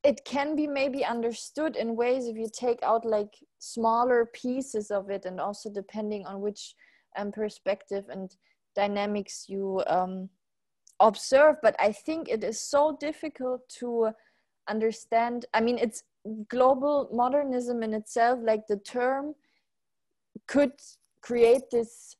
it can be maybe understood in ways if you take out like smaller pieces of it, and also depending on which perspective and dynamics you observe. But I think it is so difficult to understand. I mean, it's global modernism in itself, like the term could create this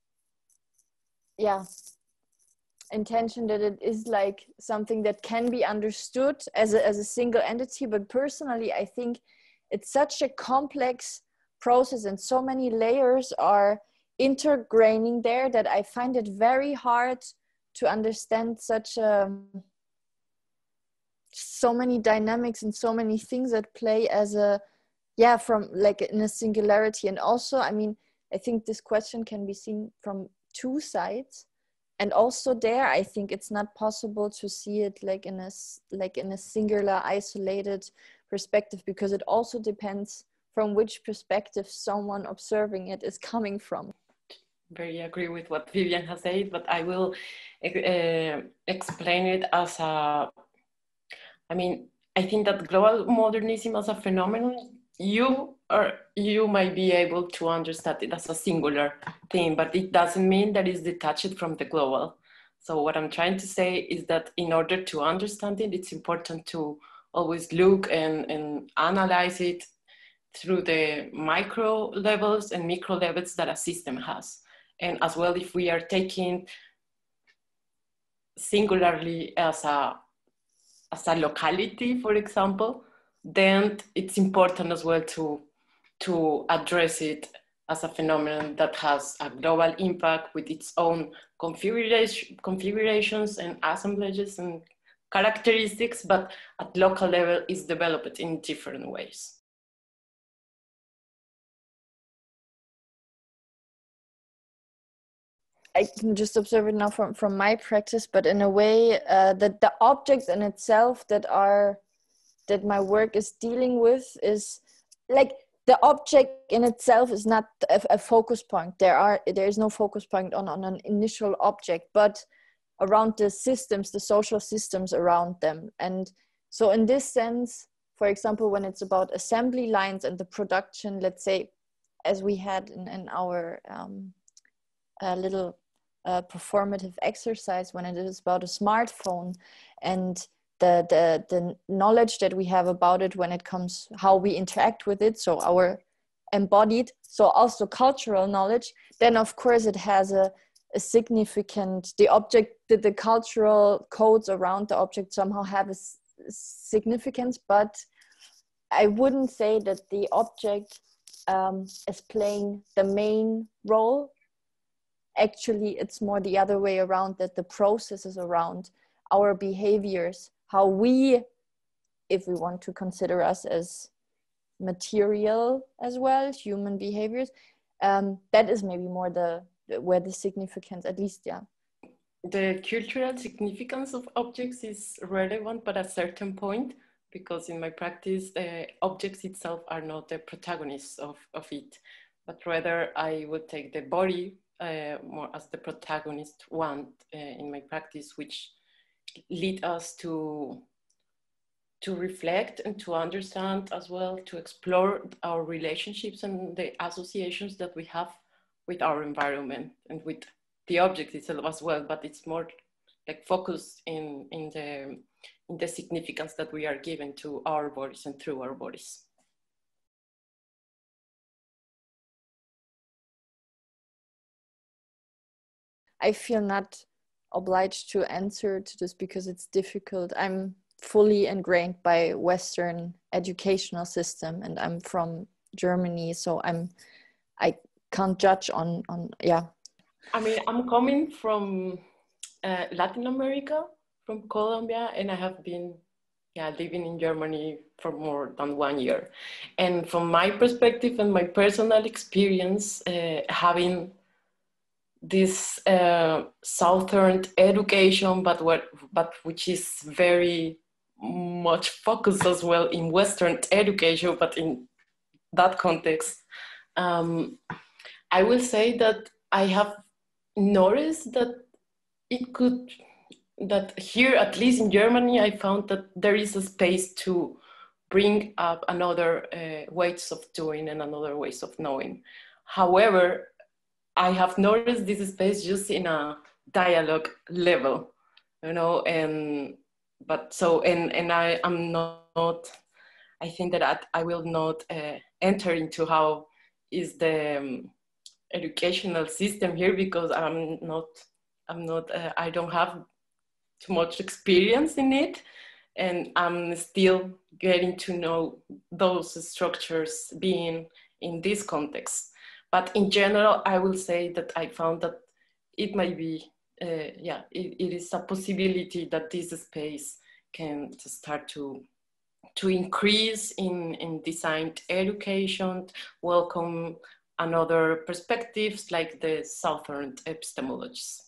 intention that it is like something that can be understood as a single entity. But personally, I think it's such a complex process and so many layers are intergraining there that I find it very hard to understand such so many dynamics and so many things that play as a from like in a singularity. And also, I mean, I think this question can be seen from two sides, and also there I think it's not possible to see it like in a singular isolated perspective, because it also depends from which perspective someone observing it is coming from. Very agree with what Vivien has said, but I will explain it as a, I mean, I think that global modernism as a phenomenon, you might be able to understand it as a singular thing, but it doesn't mean that it's detached from the global. So what I'm trying to say is that in order to understand it, it's important to always look and analyze it through the micro levels and micro levels that a system has. And as well, if we are taking singularly as a locality, for example, then it's important as well to address it as a phenomenon that has a global impact with its own configurations and assemblages and characteristics, but at local level is developed in different ways. I can just observe it now from my practice, but in a way that the objects in itself that my work is dealing with is like the object in itself is not a focus point. There is no focus point on an initial object, but around the systems, the social systems around them. And so in this sense, for example, when it's about assembly lines and the production, let's say, as we had in our little performative exercise, when it is about a smartphone and the knowledge that we have about it when it comes how we interact with it, so our embodied, so also cultural knowledge, then of course it has a significant, the object, the cultural codes around the object somehow have a significance. But I wouldn't say that the object is playing the main role. Actually, it's more the other way around, that the processes around our behaviors, how we, if we want to consider us as material as well, human behaviors, that is maybe more where the significance, at least, The cultural significance of objects is relevant, but at a certain point, because in my practice, objects itself are not the protagonists of it, but rather I would take the body more as the protagonist one in my practice, which lead us to reflect and to understand as well, to explore our relationships and the associations that we have with our environment and with the object itself as well. But it's more like focused in the significance that we are given to our bodies and through our bodies. I feel not obliged to answer to this because it's difficult. I'm fully ingrained by Western educational system, and I'm from Germany, so I can't judge on. I mean, I'm coming from Latin America, from Colombia, and I have been living in Germany for more than 1 year. And from my perspective and my personal experience, having this Southern education, but which is very much focused as well in Western education, but in that context, I will say that I have noticed that that here, at least in Germany, I found that there is a space to bring up another ways of doing and another ways of knowing. However, I have noticed this space just in a dialogue level, you know, and I am not, I think that I will not enter into how is the educational system here, because I don't have too much experience in it, and I'm still getting to know those structures being in this context. But in general, I will say that I found that it might be, it is a possibility that this space can start to increase in designed education, welcome another perspectives like the Southern epistemologies.